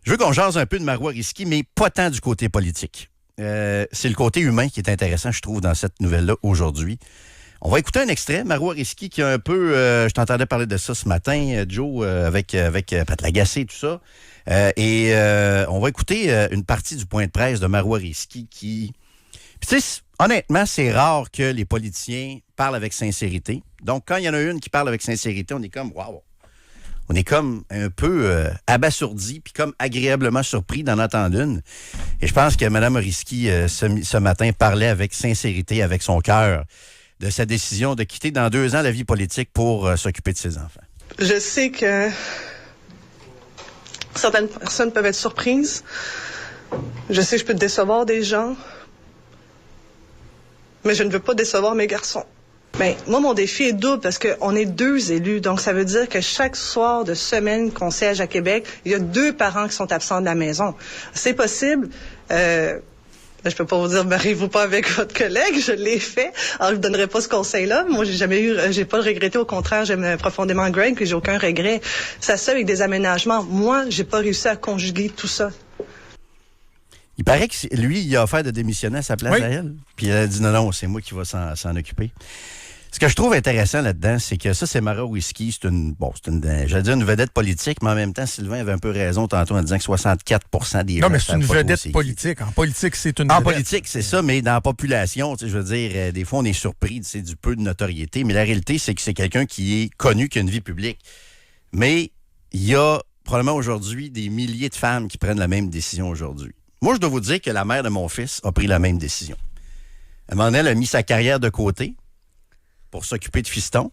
Je veux qu'on jase un peu de Marois Risky, mais pas tant du côté politique. C'est le côté humain qui est intéressant, je trouve, dans cette nouvelle-là aujourd'hui. On va écouter un extrait. Marois Risky qui a un peu... je t'entendais parler de ça ce matin, Joe, avec Pat Lagacé et tout ça. On va écouter une partie du point de presse de Marois Risky qui... Puis tu sais, honnêtement, c'est rare que les politiciens parlent avec sincérité. Donc, quand il y en a une qui parle avec sincérité, on est comme, waouh! On est comme un peu abasourdi puis comme agréablement surpris d'en entendre une. Et je pense que Mme Risky, ce matin, parlait avec sincérité, avec son cœur, de sa décision de quitter dans 2 ans la vie politique pour s'occuper de ses enfants. Je sais que certaines personnes peuvent être surprises. Je sais que je peux décevoir des gens. Mais je ne veux pas décevoir mes garçons. Bien, moi, mon défi est double parce qu'on est 2 élus. Donc, ça veut dire que chaque soir de semaine qu'on siège à Québec, il y a 2 parents qui sont absents de la maison. C'est possible. Je peux pas vous dire, mariez-vous pas avec votre collègue. Je l'ai fait. Alors, je vous donnerai pas ce conseil-là. Moi, j'ai pas le regretté. Au contraire, j'aime profondément Greg et j'ai aucun regret. Ça se fait avec des aménagements. Moi, j'ai pas réussi à conjuguer tout ça. Il paraît que lui, il a offert de démissionner à sa place à elle. Puis elle a dit non, c'est moi qui vais s'en occuper. Ce que je trouve intéressant là-dedans, c'est que ça, c'est Marois Risky. J'allais dire une vedette politique, mais en même temps, Sylvain avait un peu raison tantôt en disant que 64% des gens... Non, mais c'est une vedette politique. En politique, c'est une vedette. En politique, c'est ça, mais dans la population, je veux dire, des fois, on est surpris du peu de notoriété, mais la réalité, c'est que c'est quelqu'un qui est connu, qui a une vie publique. Mais il y a probablement aujourd'hui des milliers de femmes qui prennent la même décision aujourd'hui. Moi, je dois vous dire que la mère de mon fils a pris la même décision. À un moment donné, elle a mis sa carrière de côté pour s'occuper de fiston.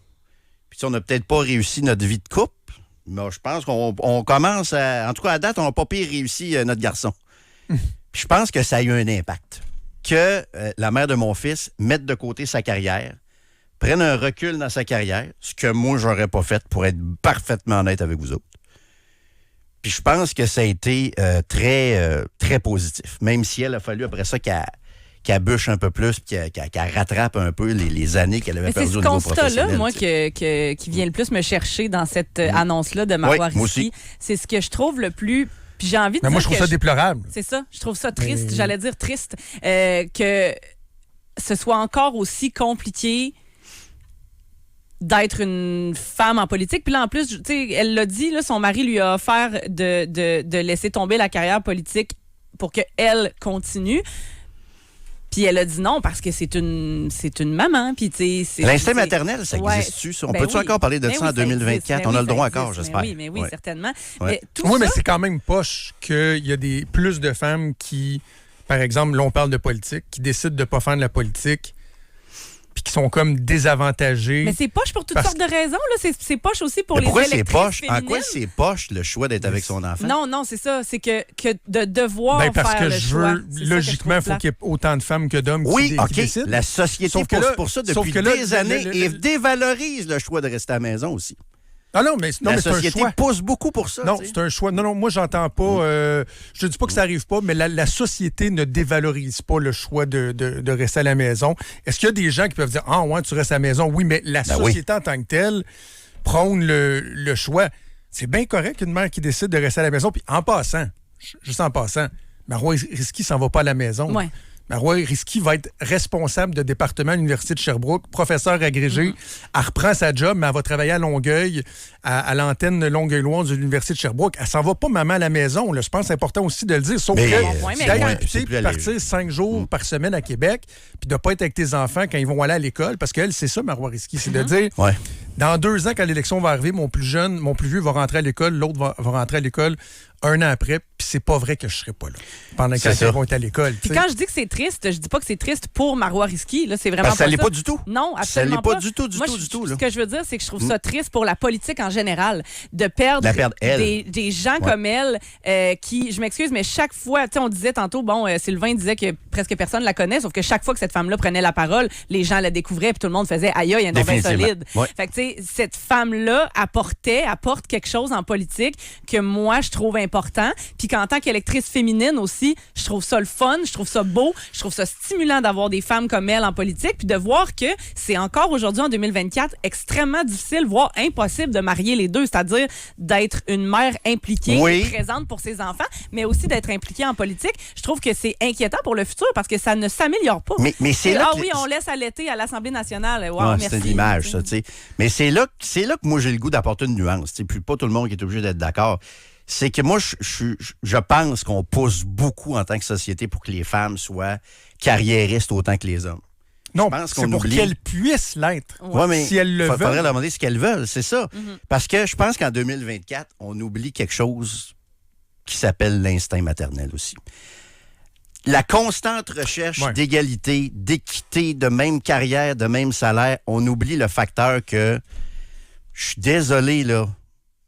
Puis on n'a peut-être pas réussi notre vie de couple, mais je pense qu'on commence à... En tout cas, à date, on n'a pas pire réussi notre garçon. Puis je pense que ça a eu un impact. Que la mère de mon fils mette de côté sa carrière, prenne un recul dans sa carrière, ce que moi, j'aurais pas fait pour être parfaitement honnête avec vous autres. Puis je pense que ça a été très positif. Même si elle a fallu après ça qu'elle bûche un peu plus, puis qu'elle rattrape un peu les années qu'elle avait perdues au niveau professionnel. C'est ce constat-là, moi, qui vient le plus me chercher dans cette annonce-là de Marois Risky. C'est ce que je trouve le plus... Puis j'ai envie de dire moi, je trouve ça déplorable. C'est ça. Je trouve ça triste. J'allais dire triste. Que ce soit encore aussi compliqué d'être une femme en politique. Puis là, en plus, tu sais, elle l'a dit, là, son mari lui a offert de laisser tomber la carrière politique pour qu'elle continue. Puis elle a dit non parce que c'est une maman. Puis l'instinct maternel, ça existe-tu? On peut-tu encore parler de ça en 2024? On a le droit encore, j'espère. Oui, certainement. Ouais. Mais c'est quand même poche qu'il y a plus de femmes qui, par exemple, là, on parle de politique, qui décident de ne pas faire de la politique puis qui sont comme désavantagés. Mais c'est poche pour toutes sortes de raisons. Là. C'est poche aussi pour les électrices féminines. En quoi c'est poche le choix d'être avec son enfant? Non, c'est ça. C'est que de devoir faire le choix. Logiquement, il faut qu'il y ait autant de femmes que d'hommes qui décident. La société pousse pour ça depuis des années et dévalorise le choix de rester à la maison aussi. Mais la c'est un société choix. pousse beaucoup pour ça. Non, c'est un choix. Non, moi, j'entends pas. Je ne dis pas que ça n'arrive pas, mais la société ne dévalorise pas le choix de rester à la maison. Est-ce qu'il y a des gens qui peuvent dire « Ah, ouais, tu restes à la maison? » Oui, mais la société en tant que telle prône le choix. C'est bien correct qu'une mère qui décide de rester à la maison. Puis en passant, juste en passant, Marois Risky s'en va pas à la maison. Ouais. Marois Risky va être responsable de département à l'Université de Sherbrooke, professeur agrégé. Elle reprend sa job, mais elle va travailler à Longueuil, à l'antenne Longueuil-Loire de l'Université de Sherbrooke. Elle s'en va pas maman à la maison. Là. Je pense que c'est important aussi de le dire. Sauf que d'être député puis partir 5 jours par semaine à Québec, puis de ne pas être avec tes enfants quand ils vont aller à l'école, parce qu'elle, c'est ça, Marois Risky, c'est de dire, dans 2 ans, quand l'élection va arriver, mon plus vieux va rentrer à l'école, l'autre va rentrer à l'école 1 an après, puis c'est pas vrai que je serai pas là pendant qu'ils vont être à l'école. Puis quand je dis que c'est triste, je dis pas que c'est triste pour Marois Risky. Là, c'est vraiment ça l'est pas du tout. Non, absolument pas. Ça l'est pas du tout, Ce que je veux dire, c'est que je trouve ça triste pour la politique en général, de perdre des gens comme elle qui, je m'excuse, mais chaque fois, tu sais, on disait tantôt, Sylvain disait que presque personne la connaît, sauf que chaque fois que cette femme-là prenait la parole, les gens la découvraient, puis tout le monde faisait « Aïe, il y a un nom bien solide ». Fait que, tu cette femme-là apporte quelque chose en politique que moi, je trouve important. Puis qu'en tant qu'électrice féminine aussi, je trouve ça le fun, je trouve ça beau, je trouve ça stimulant d'avoir des femmes comme elle en politique, puis de voir que c'est encore aujourd'hui, en 2024, extrêmement difficile, voire impossible de marier les deux, c'est-à-dire d'être une mère impliquée, et présente pour ses enfants, mais aussi d'être impliquée en politique. Je trouve que c'est inquiétant pour le futur parce que ça ne s'améliore pas. Mais c'est là oui, on laisse allaiter à l'Assemblée nationale. Wow, ouais, merci. c'est l'image, ça, tu sais. Mais c'est là que moi, j'ai le goût d'apporter une nuance. Puis pas tout le monde qui est obligé d'être d'accord. C'est que moi, je pense qu'on pousse beaucoup en tant que société pour que les femmes soient carriéristes autant que les hommes. Non, c'est pour qu'elles puissent l'être. Ouais, mais si elles le veulent. Il faudrait leur demander ce qu'elles veulent, c'est ça. Parce que je pense qu'en 2024, on oublie quelque chose qui s'appelle l'instinct maternel aussi. La constante recherche d'égalité, d'équité, de même carrière, de même salaire, on oublie le facteur que, je suis désolé, là,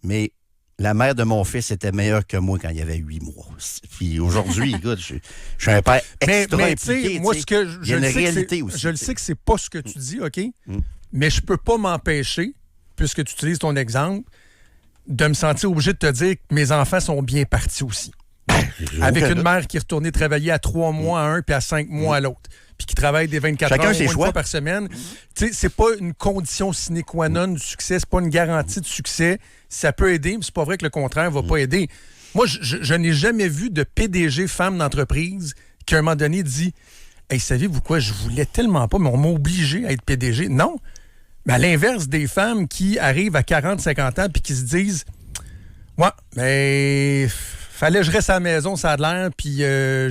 mais la mère de mon fils était meilleure que moi quand il avait 8 mois. Puis aujourd'hui, écoute, je suis un père extra impliqué. Moi, il y a une réalité aussi. Je le sais que c'est pas ce que tu dis, OK? Mais je peux pas m'empêcher, puisque tu utilises ton exemple, de me sentir obligé de te dire que mes enfants sont bien partis aussi. Avec une mère qui est retournée travailler à 3 mois à un puis à 5 mois à l'autre. Puis qui travaille des 24 heures une fois par semaine. Tu sais, c'est pas une condition sine qua non du succès, c'est pas une garantie de succès. Ça peut aider, mais c'est pas vrai que le contraire va pas aider. Moi, je n'ai jamais vu de PDG femme d'entreprise qui, à un moment donné, dit « Hey, savez-vous quoi, je voulais tellement pas, mais on m'a obligé à être PDG. » Non. Mais à l'inverse des femmes qui arrivent à 40, 50 ans puis qui se disent « Ouais, mais... fallait que je reste à la maison, ça a de l'air, puis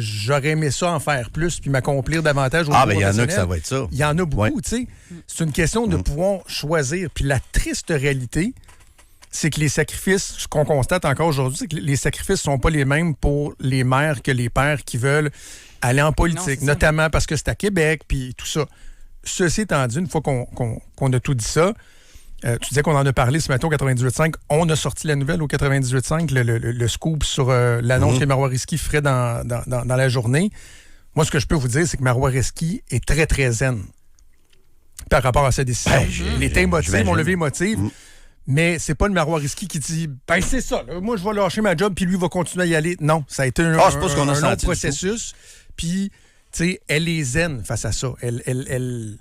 j'aurais aimé ça en faire plus, puis m'accomplir davantage au niveau il y en a professionnel. que ça va être ça. Il y en a beaucoup, tu sais. C'est une question de pouvoir choisir. Puis la triste réalité, c'est que les sacrifices, ce qu'on constate encore aujourd'hui, c'est que les sacrifices ne sont pas les mêmes pour les mères que les pères qui veulent aller en politique, notamment parce que c'est à Québec, puis tout ça. Ceci étant dit, une fois qu'on a tout dit ça, tu disais qu'on en a parlé ce matin au 98.5. On a sorti la nouvelle au 98.5, le scoop sur l'annonce que Marois Risky ferait dans la journée. Moi, ce que je peux vous dire, c'est que Marois Risky est très, très zen par rapport à sa décision. Il est émotif, mon levé émotif. Mais c'est pas le Marois Risky qui dit « c'est ça, là, moi, je vais lâcher ma job, puis lui va continuer à y aller. » Non, ça a été un long processus. Puis, tu sais, elle est zen face à ça. Elle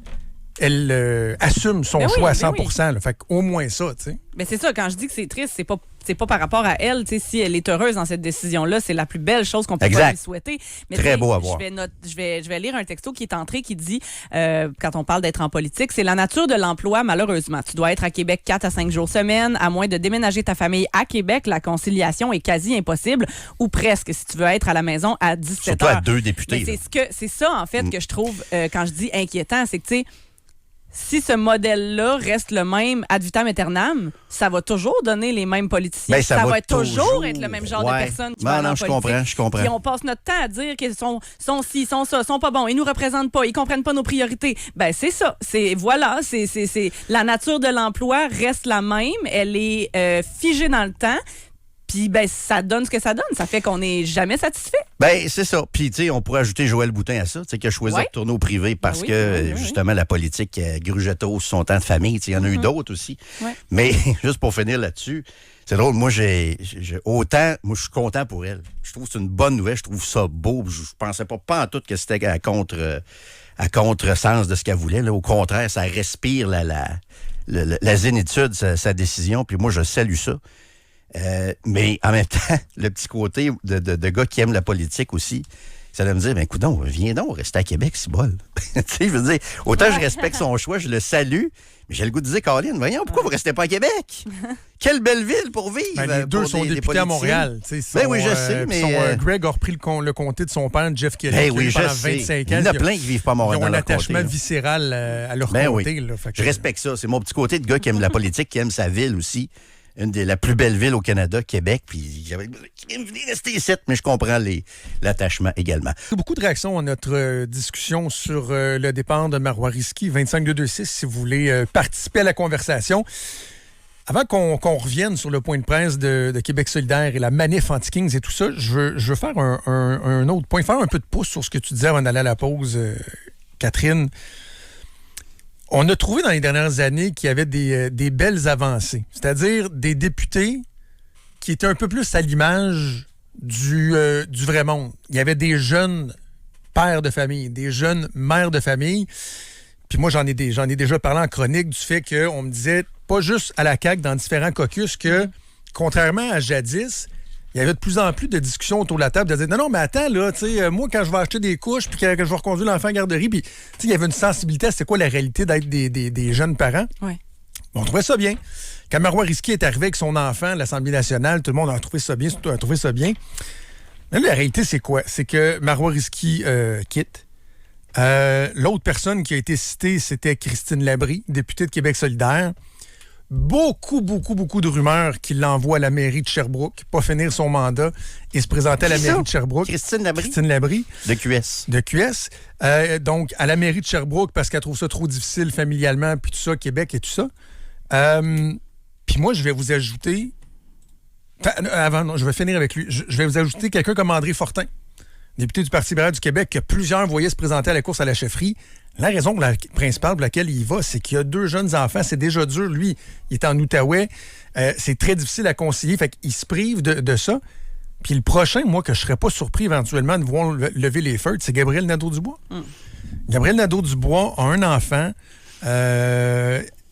assume son choix à 100%. Là. Fait qu'au moins ça, tu sais. Mais c'est ça, quand je dis que c'est triste, c'est pas par rapport à elle. Tu sais, si elle est heureuse dans cette décision-là, c'est la plus belle chose qu'on peut pas lui souhaiter. Mais très beau à voir. Je vais lire un texto qui est entré qui dit, quand on parle d'être en politique, c'est la nature de l'emploi, malheureusement. Tu dois être à Québec 4 à 5 jours semaine. À moins de déménager ta famille à Québec, la conciliation est quasi impossible, ou presque, si tu veux être à la maison à 17 Surtout heures. à 2 députés. C'est ça, en fait, que je trouve, quand je dis inquiétant, c'est que, tu sais, si ce modèle-là reste le même ad vitam aeternam, ça va toujours donner les mêmes politiciens. Ça va toujours être le même genre de personnes qui vont aller en politique. Je comprends. Puis on passe notre temps à dire qu'ils sont ci, sont ça, sont pas bons, ils nous représentent pas, ils comprennent pas nos priorités. Ben c'est ça. C'est la nature de l'emploi reste la même. Elle est figée dans le temps. Puis, ça donne ce que ça donne. Ça fait qu'on n'est jamais satisfait. C'est ça. Puis, tu sais, on pourrait ajouter Joël Boutin à ça, tu sais, qui a choisi de retourner au privé parce que, justement, la politique grugeait trop sur son temps de famille. Il y en a eu d'autres aussi. Ouais. Mais, juste pour finir là-dessus, c'est drôle. Moi, je suis content pour elle. Je trouve que c'est une bonne nouvelle. Je trouve ça beau. Je pensais pas en tout que c'était à contresens de ce qu'elle voulait. Là. Au contraire, ça respire la zénitude, sa décision. Puis moi, je salue ça. Mais en même temps, le petit côté de gars qui aiment la politique aussi, ça va me dire, coudonc, viens donc, rester à Québec, c'est bol. Tu sais, je veux dire, autant je respecte son choix, je le salue, mais j'ai le goût de dire, Caroline, voyons, pourquoi vous restez pas à Québec? Quelle belle ville pour vivre! Les deux sont députés à Montréal. Oui, je sais, mais... Greg a repris le comté de son père, Jeff Kelly, pendant 25 ans. Il y en a plein qui vivent pas à Montréal. Ils ont un attachement viscéral à leur comté. Là, je respecte ça. C'est mon petit côté de gars qui aime la politique, qui aime sa ville aussi. Une des la plus belles villes au Canada, Québec, puis j'avais venir rester ici, mais je comprends l'attachement également. Beaucoup de réactions à notre discussion sur le départ de Marois Risky, 25226, si vous voulez participer à la conversation. Avant qu'on revienne sur le point de presse de Québec solidaire et la manif anti-Kings et tout ça, je veux faire un autre point, faire un peu de pouce sur ce que tu disais avant d'aller à la pause, Catherine. On a trouvé dans les dernières années qu'il y avait des belles avancées, c'est-à-dire des députés qui étaient un peu plus à l'image du vrai monde. Il y avait des jeunes pères de famille, des jeunes mères de famille. Puis moi, j'en ai déjà parlé en chronique du fait qu'on me disait, pas juste à la CAQ, dans différents caucus, que contrairement à jadis, il y avait de plus en plus de discussions autour de la table de dire non, mais attends, là, tu sais, moi, quand je vais acheter des couches puis que je vais reconduire l'enfant à la garderie, puis, tu sais, il y avait une sensibilité à c'est quoi la réalité d'être des jeunes parents. Ouais. On trouvait ça bien. Quand Marois Risky est arrivé avec son enfant à l'Assemblée nationale, tout le monde a trouvé ça bien, surtout a trouvé ça bien. Mais là, la réalité, c'est quoi? C'est que Marois Risky quitte. L'autre personne qui a été citée, c'était Christine Labrie, députée de Québec solidaire. Beaucoup de rumeurs qu'il l'envoie à la mairie de Sherbrooke, pas finir son mandat et se présenter à la mairie de Sherbrooke. Christine Labrie? Christine Labrie. De QS. De QS. Donc, à la mairie de Sherbrooke parce qu'elle trouve ça trop difficile familialement, puis tout ça, Québec et tout ça. Puis moi, je vais vous ajouter... je vais finir avec lui. Je vais vous ajouter quelqu'un comme André Fortin, député du Parti libéral du Québec, que plusieurs voyaient se présenter à la course à la chefferie. La raison principale pour laquelle il y va, c'est qu'il y a 2 jeunes enfants. C'est déjà dur. Lui, il est en Outaouais. C'est très difficile à concilier. Fait qu'il se prive de ça. Puis le prochain, moi, que je serais pas surpris éventuellement de voir lever les feux, c'est Gabriel Nadeau-Dubois. Gabriel Nadeau-Dubois a un enfant,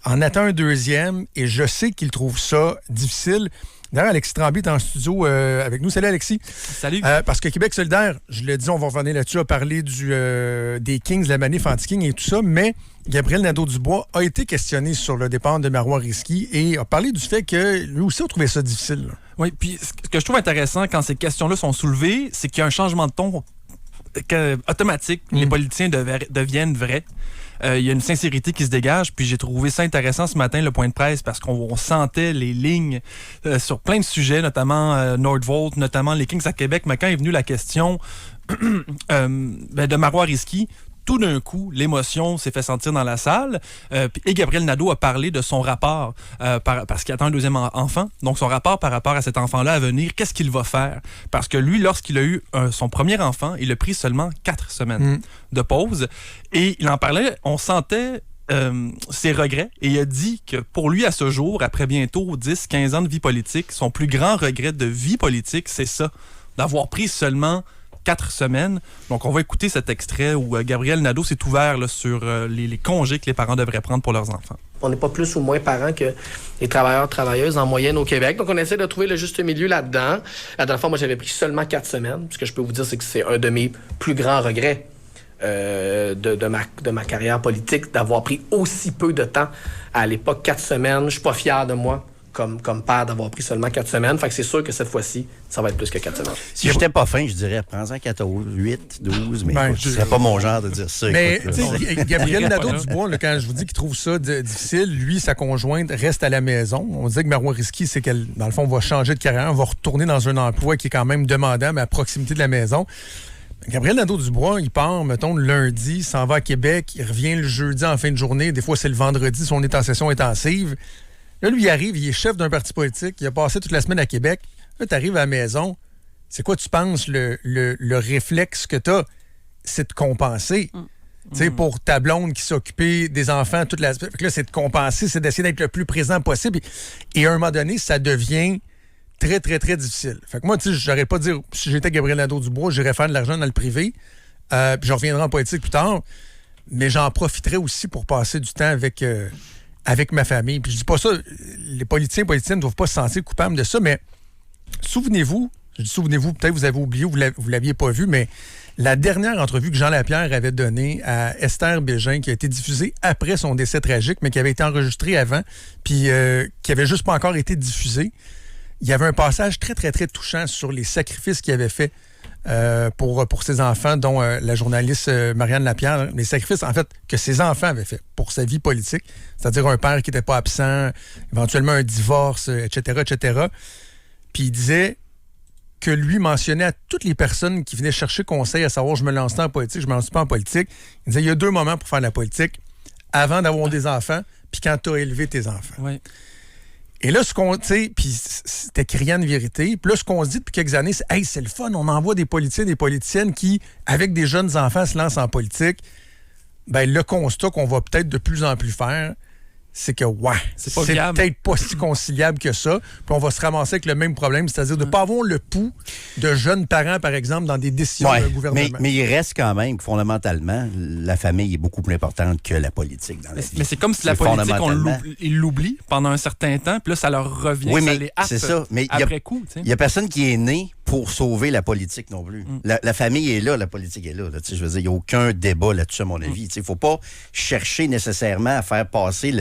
en attend un deuxième, et je sais qu'il trouve ça difficile. D'ailleurs, Alexis Tremblay est en studio avec nous. Salut, Alexis. Salut. Parce que Québec solidaire, je l'ai dit, on va revenir là-dessus à parler des Kings, de la manif anti-King et tout ça, mais Gabriel Nadeau-Dubois a été questionné sur le départ de Marois Risky et a parlé du fait que lui aussi a trouvé ça difficile. Oui, puis ce que je trouve intéressant quand ces questions-là sont soulevées, c'est qu'il y a un changement de ton automatique. Les politiciens deviennent vrais. Il y a une sincérité qui se dégage, puis j'ai trouvé ça intéressant ce matin, le point de presse, parce qu'on sentait les lignes sur plein de sujets, notamment Nordvolt, notamment les Kings à Québec, mais quand est venue la question de Marois Risky, tout d'un coup, l'émotion s'est fait sentir dans la salle. Et Gabriel Nadeau a parlé de son rapport, parce qu'il attend un deuxième enfant. Donc, son rapport par rapport à cet enfant-là à venir, qu'est-ce qu'il va faire? Parce que lui, lorsqu'il a eu son premier enfant, il a pris seulement 4 semaines de pause. Et il en parlait, on sentait ses regrets. Et il a dit que pour lui, à ce jour, après bientôt 10-15 ans de vie politique, son plus grand regret de vie politique, c'est ça, d'avoir pris seulement 4 semaines. Donc, on va écouter cet extrait où Gabriel Nadeau s'est ouvert là, sur les congés que les parents devraient prendre pour leurs enfants. On n'est pas plus ou moins parents que les travailleurs-travailleuses en moyenne au Québec. Donc, on essaie de trouver le juste milieu là-dedans. La dernière fois, moi, j'avais pris seulement 4 semaines. Ce que je peux vous dire, c'est que c'est un de mes plus grands regrets de ma carrière politique, d'avoir pris aussi peu de temps. À l'époque, 4 semaines. Je suis pas fier de moi. Comme père, d'avoir pris seulement 4 semaines. Fait que c'est sûr que cette fois-ci, ça va être plus que 4 semaines. Si j'étais pas fin, je dirais, prends-en 14, 8, 12, mais Ben, ce serait pas mon genre de dire ça. Mais, écoute, tu sais, Gabriel Nadeau-Dubois, là, quand je vous dis qu'il trouve ça difficile, lui, sa conjointe reste à la maison. On dit que Marois Risky, c'est qu'elle, dans le fond, va changer de carrière, va retourner dans un emploi qui est quand même demandant, mais à proximité de la maison. Gabriel Nadeau-Dubois, il part, mettons, le lundi, s'en va à Québec, il revient le jeudi en fin de journée. Des fois, c'est le vendredi, si on est en session intensive. Là, lui, il arrive, il est chef d'un parti politique, il a passé toute la semaine à Québec. Là, tu arrives à la maison, c'est quoi, tu penses, le réflexe que tu as, c'est de compenser. Tu sais, pour ta blonde qui s'est occupée des enfants toute la semaine. Fait que là, c'est de compenser, c'est d'essayer d'être le plus présent possible. Et à un moment donné, ça devient très, très, très difficile. Fait que moi, tu sais, j'aurais pas dire, si j'étais Gabriel Nadeau-Dubois, j'irais faire de l'argent dans le privé, puis je reviendrai en politique plus tard, mais j'en profiterais aussi pour passer du temps avec ma famille. Puis je dis pas ça, les politiciens et politiciennes ne doivent pas se sentir coupables de ça, mais souvenez-vous, je dis souvenez-vous, peut-être vous avez oublié, vous l'aviez pas vu, mais la dernière entrevue que Jean Lapierre avait donnée à Esther Bégin, qui a été diffusée après son décès tragique, mais qui avait été enregistrée avant, puis qui avait juste pas encore été diffusée, il y avait un passage très, très, très touchant sur les sacrifices qu'il avait fait pour ses enfants, dont la journaliste Marianne Lapierre, les sacrifices, en fait, que ses enfants avaient fait pour sa vie politique, c'est-à-dire un père qui n'était pas absent, éventuellement un divorce, etc., etc. Puis il disait que lui mentionnait à toutes les personnes qui venaient chercher conseil à savoir je me lance en politique, je me lance pas en politique. Il disait il y a 2 moments pour faire de la politique, avant d'avoir des enfants, puis quand tu as élevé tes enfants. Oui. Et là, ce qu'on, tu sais, puis c'était criant de vérité. Puis là, ce qu'on se dit depuis quelques années, c'est « Hey, c'est le fun, on envoie des politiciens, des politiciennes qui, avec des jeunes enfants, se lancent en politique. » ben, le constat qu'on va peut-être de plus en plus faire, c'est que, C'est pas viable. peut-être pas si conciliable que ça. Puis on va se ramasser avec le même problème, c'est-à-dire de ne pas avoir le pouls de jeunes parents, par exemple, dans des décisions Ouais, de gouvernement. mais il reste quand même que, fondamentalement, la famille est beaucoup plus importante que la politique dans la vie. Mais c'est comme si la politique, ils l'oublient pendant un certain temps, puis là, ça leur revient, oui, ça mais les happe c'est ça. Mais après coup. Tu sais. Il n'y a personne qui est né pour sauver la politique non plus. La famille est là, la politique est là. Tu sais, je veux dire, il n'y a aucun débat là-dessus, à mon avis. Il ne faut pas chercher nécessairement à faire passer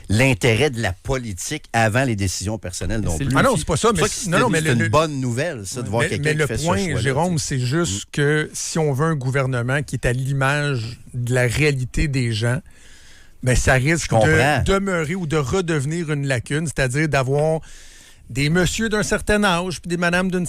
l'intérêt de la politique avant les décisions personnelles non plus. Ah non, c'est pas ça. Mais c'est une bonne nouvelle, ça, de voir quelqu'un qui fait ce choix-là. Mais le point, Jérôme, c'est juste que si on veut un gouvernement qui est à l'image de la réalité des gens, ben ça risque de demeurer ou de redevenir une lacune, c'est-à-dire d'avoir des messieurs d'un certain âge puis des madames d'une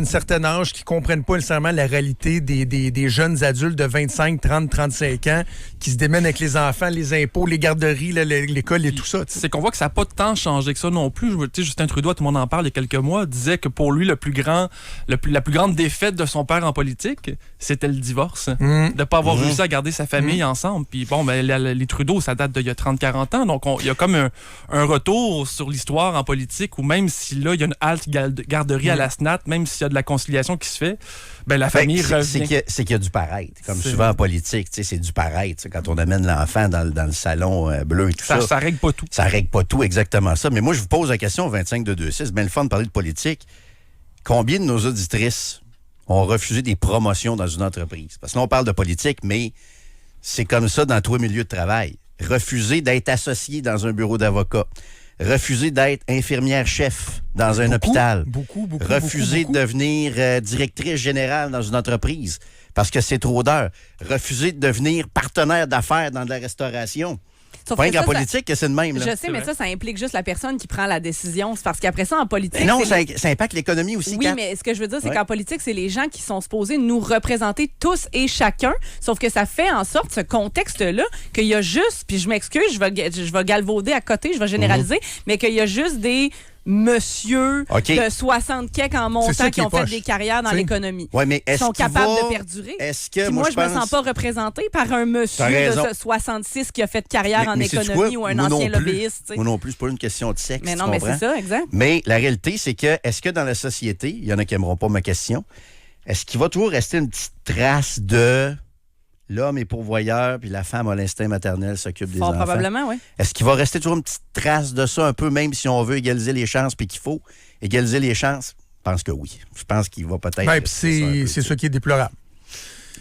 certaine âge qui comprennent pas nécessairement la réalité des jeunes adultes de 25, 30, 35 ans qui se démènent avec les enfants, les impôts, les garderies, l'école et tout ça. T'sais. C'est qu'on voit que ça n'a pas tant changé que ça non plus. Justin Trudeau, tout le monde en parle il y a quelques mois, disait que pour lui, la plus grande défaite de son père en politique, c'était le divorce. De ne pas avoir réussi à garder sa famille ensemble. Puis bon, ben, les Trudeau, ça date d'il y a 30-40 ans. Donc, il y a comme un retour sur l'histoire en politique où même si là, il y a une halte garderie à la SNAT, même s'il y a de la conciliation qui se fait, ben la famille revient. C'est qu'il y a du paraître. Comme souvent en politique, c'est du paraître. Quand on amène l'enfant dans le salon bleu et tout ça. Ça règle pas tout. Ça règle pas tout, exactement ça. Mais moi, je vous pose la question au 25-226. C'est bien le fun de parler de politique. Combien de nos auditrices ont refusé des promotions dans une entreprise? Parce que là, on parle de politique, mais c'est comme ça dans tous les milieux de travail. Refuser d'être associé dans un bureau d'avocat. Refuser d'être infirmière-chef dans un hôpital. Refuser de devenir directrice générale dans une entreprise parce que c'est trop d'heures. Refuser de devenir partenaire d'affaires dans de la restauration. Sauf Pas que en politique que c'est de même. Là. Je sais, mais ça implique juste la personne qui prend la décision. C'est parce qu'après ça, en politique... Mais non, ça impacte l'économie aussi. Oui, mais ce que je veux dire, c'est qu'en politique, c'est les gens qui sont supposés nous représenter tous et chacun. Sauf que ça fait en sorte, ce contexte-là, qu'il y a juste... Puis je m'excuse, je vais galvauder à côté, je vais généraliser, mais qu'il y a juste des... monsieur de 60 quelques en montant qui ont fait des carrières dans l'économie. Ouais, mais ils sont capables de perdurer. Moi, je me sens pas représenté par un monsieur de 66 qui a fait carrière en économie ou un ancien lobbyiste. Moi non plus, c'est pas une question de sexe. Mais non, mais c'est ça, exact. Mais la réalité, c'est que, est-ce que dans la société, il y en a qui n'aimeront pas ma question, est-ce qu'il va toujours rester une petite trace de... L'homme est pourvoyeur, puis la femme a l'instinct maternel, s'occupe des enfants. Probablement, oui. Est-ce qu'il va rester toujours une petite trace de ça un peu, même si on veut égaliser les chances, puis qu'il faut égaliser les chances? Je pense que oui. Je pense qu'il va peut-être... Ben, c'est ça qui est déplorable.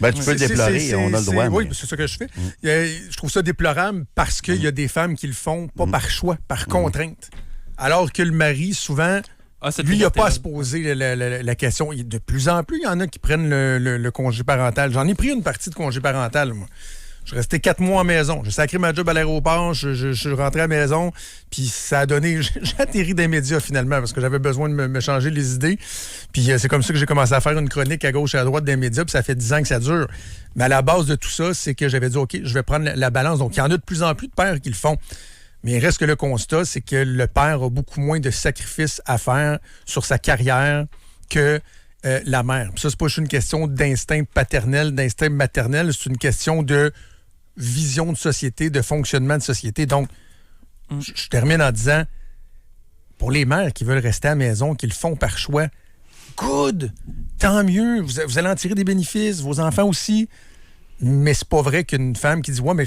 Ben, tu peux le déplorer, on a le droit. Oui, c'est ça que je fais. Je trouve ça déplorable parce qu'il y a des femmes qui le font, pas par choix, par contrainte. Alors que le mari, souvent... Lui, il n'a pas à se poser la question. De plus en plus, il y en a qui prennent le congé parental. J'en ai pris une partie de congé parental, moi. Je suis resté 4 mois à la maison. J'ai sacré ma job à l'aéroport. Je suis rentré à la maison. Puis ça a donné... J'ai atterri dans les médias, finalement, parce que j'avais besoin de me changer les idées. Puis c'est comme ça que j'ai commencé à faire une chronique à gauche et à droite des médias. Puis ça fait 10 ans que ça dure. Mais à la base de tout ça, c'est que j'avais dit, OK, je vais prendre la balance. Donc, il y en a de plus en plus de pères qui le font. Mais il reste que le constat, c'est que le père a beaucoup moins de sacrifices à faire sur sa carrière que la mère. Puis ça, c'est pas juste une question d'instinct paternel, d'instinct maternel, c'est une question de vision de société, de fonctionnement de société. Donc, je termine en disant, pour les mères qui veulent rester à la maison, qui le font par choix, good! Tant mieux! Vous allez en tirer des bénéfices, vos enfants aussi. Mais c'est pas vrai qu'une femme qui dit, ouais, mais...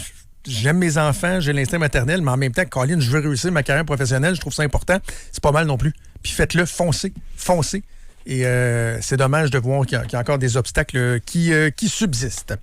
J'aime mes enfants, j'ai l'instinct maternel, mais en même temps, Colin, je veux réussir ma carrière professionnelle, je trouve ça important. C'est pas mal non plus. Puis faites-le, foncez. Et c'est dommage de voir qu'il y a encore des obstacles qui subsistent.